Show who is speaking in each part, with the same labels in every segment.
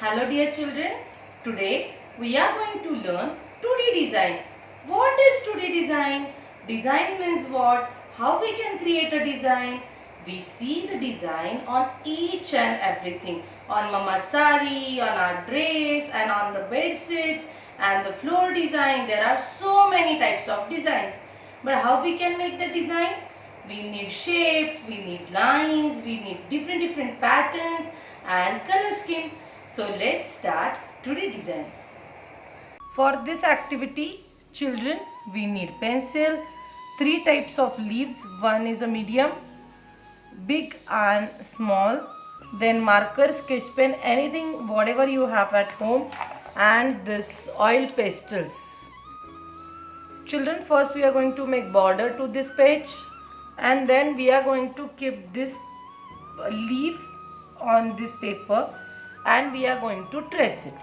Speaker 1: Hello dear children, today we are going to learn 2D design. What is 2D design? Design means what? How we can create a design? We see the design on each and everything. On mama's sari, on our dress and on the bed sheets and the floor design. There are so many types of designs. But how we can make the design? We need shapes, we need lines, we need different patterns and color scheme. So let's start today's design. For this activity, children, we need pencil, three types of leaves. One is a medium, big and small. Then marker, sketch pen, anything, whatever you have at home, and this oil pastels. Children, first we are going to make border to this page, and then we are going to keep this leaf on this paper, and we are going to trace it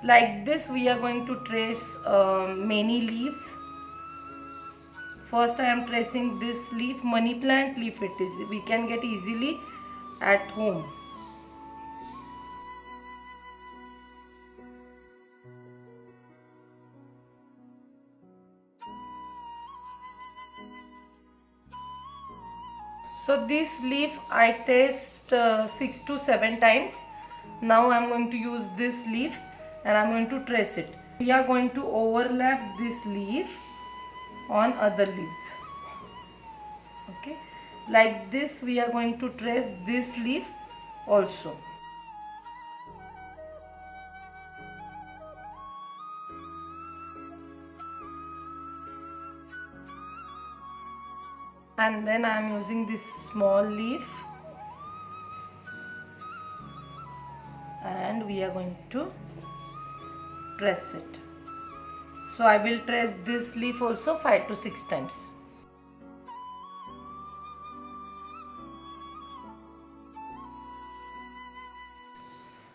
Speaker 1: like this. We are going to trace many leaves. First I am tracing this leaf, money plant leaf. It is, we can get easily at home. So this leaf I traced 6 to 7 times. Now I am going to use this leaf and I am going to trace it. We are going to overlap this leaf on other leaves. Okay, like this we are going to trace this leaf also. And then I am using this small leaf and we are going to trace it. So I will trace this leaf also 5 to 6 times.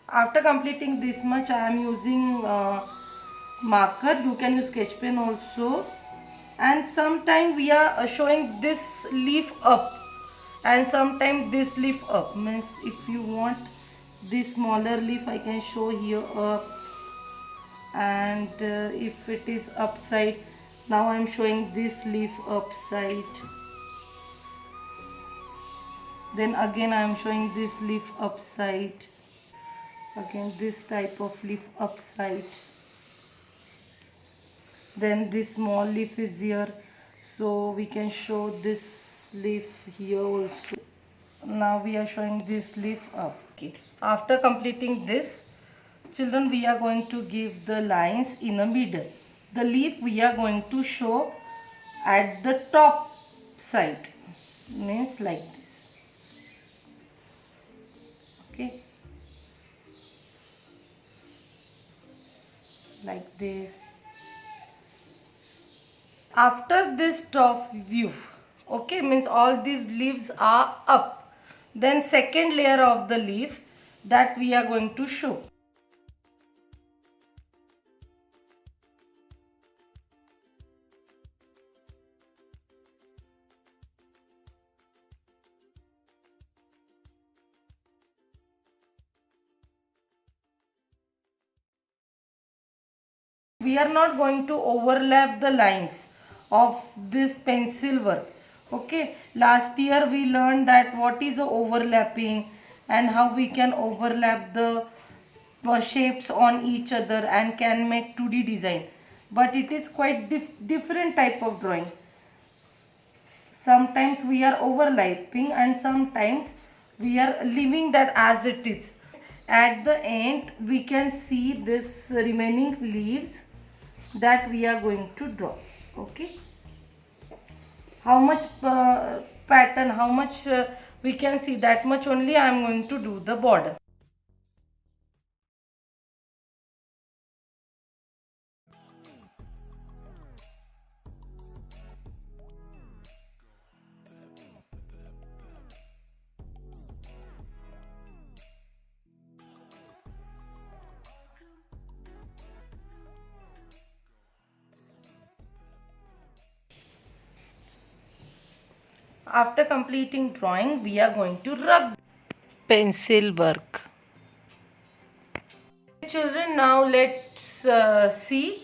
Speaker 1: After completing this much, I am using marker. You can use sketch pen also. And sometimes we are showing this leaf up and sometimes this leaf up. Means if you want this smaller leaf, I can show here up, and if it is upside, now I am showing this leaf upside. Then again I am showing this leaf upside. Again this type of leaf upside. Then this small leaf is here, so we can show this leaf here also. Now we are showing this leaf up. Okay. After completing this, children, we are going to give the lines in the middle. The leaf we are going to show at the top side, means like this. Okay, like this. After this top view, okay, means all these leaves are up. Then second layer of the leaf that we are going to show. We are not going to overlap the lines of this pencil work. Okay, last year we learned that what is a overlapping and how we can overlap the shapes on each other and can make 2D design. But it is quite different type of drawing. Sometimes we are overlapping and sometimes we are leaving that as it is. At the end we can see this remaining leaves that we are going to draw. Okay, how much pattern, how much we can see, that much only I am going to do the border. After completing drawing, we are going to rub pencil work. Children, now let's see.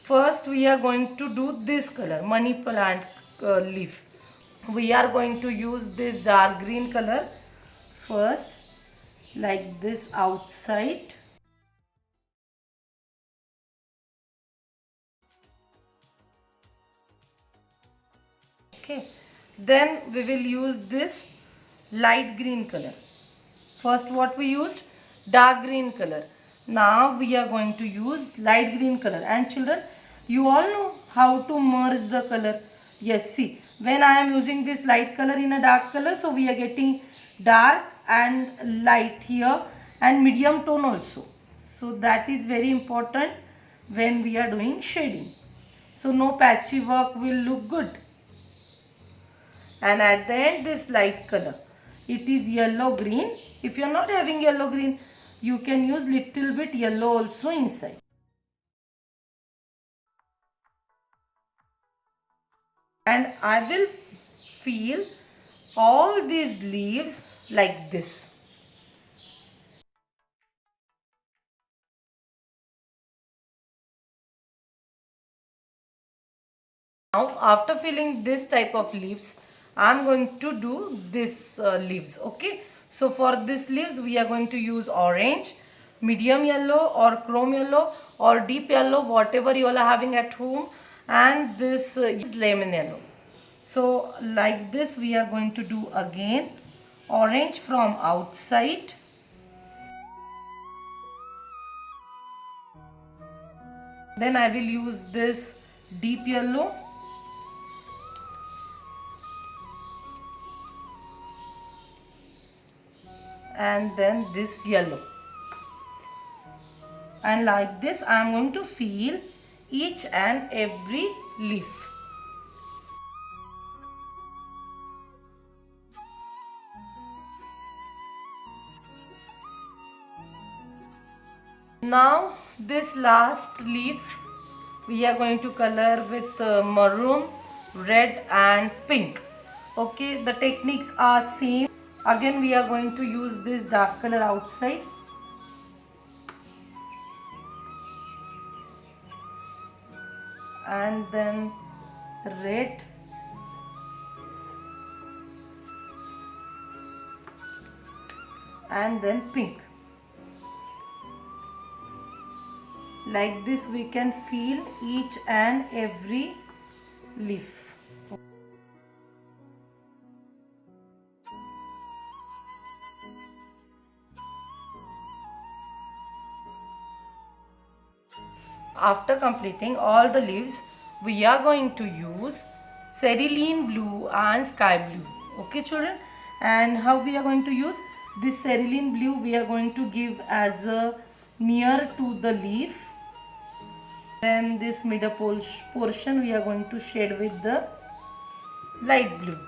Speaker 1: First we are going to do this color, money plant leaf. We are going to use this dark green color first, like this outside. Okay, then we will use this light green color. First what we used? Dark green color. Now we are going to use light green color. And children, you all know how to merge the color. Yes, see, when I am using this light color in a dark color, so we are getting dark and light here and medium tone also. So that is very important when we are doing shading. So no patchy work will look good. And at the end, this light color, it is yellow green. If you are not having yellow green, you can use little bit yellow also inside. And I will fill all these leaves like this. Now after filling this type of leaves, I am going to do this leaves. Okay. So for this leaves, we are going to use orange, medium yellow or chrome yellow or deep yellow, whatever you all are having at home. And this is lemon yellow. So like this we are going to do again orange from outside. Then I will use this deep yellow. And then this yellow. And like this I am going to fill each and every leaf. Now this last leaf we are going to color with maroon, red and pink. Okay, the techniques are same. Again we are going to use this dark color outside. And then red. And then pink. Like this we can fill each and every leaf. After completing all the leaves, we are going to use cerulean blue and sky blue. Okay children, and how we are going to use this cerulean blue? We are going to give as a near to the leaf. Then this middle portion we are going to shade with the light blue.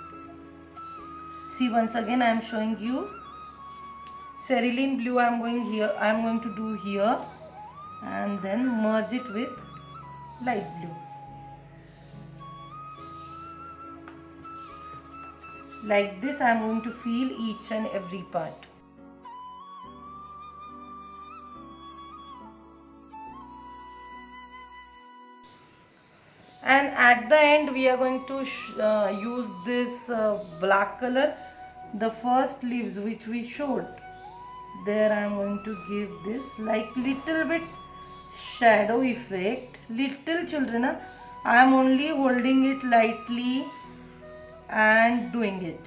Speaker 1: See, once again I am showing you cerulean blue. I am going to do here and then merge it with light blue. Like this I am going to fill each and every part. And at the end we are going to use this black color. The first leaves which we showed, there I am going to give this like little bit shadow effect. Little children, I am only holding it lightly and doing it.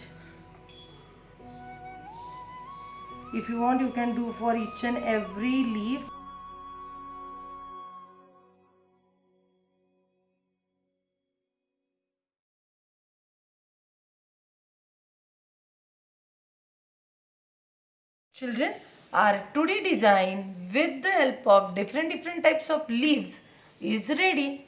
Speaker 1: If you want, you can do for each and every leaf. Children, our 2D design with the help of different types of leaves is ready.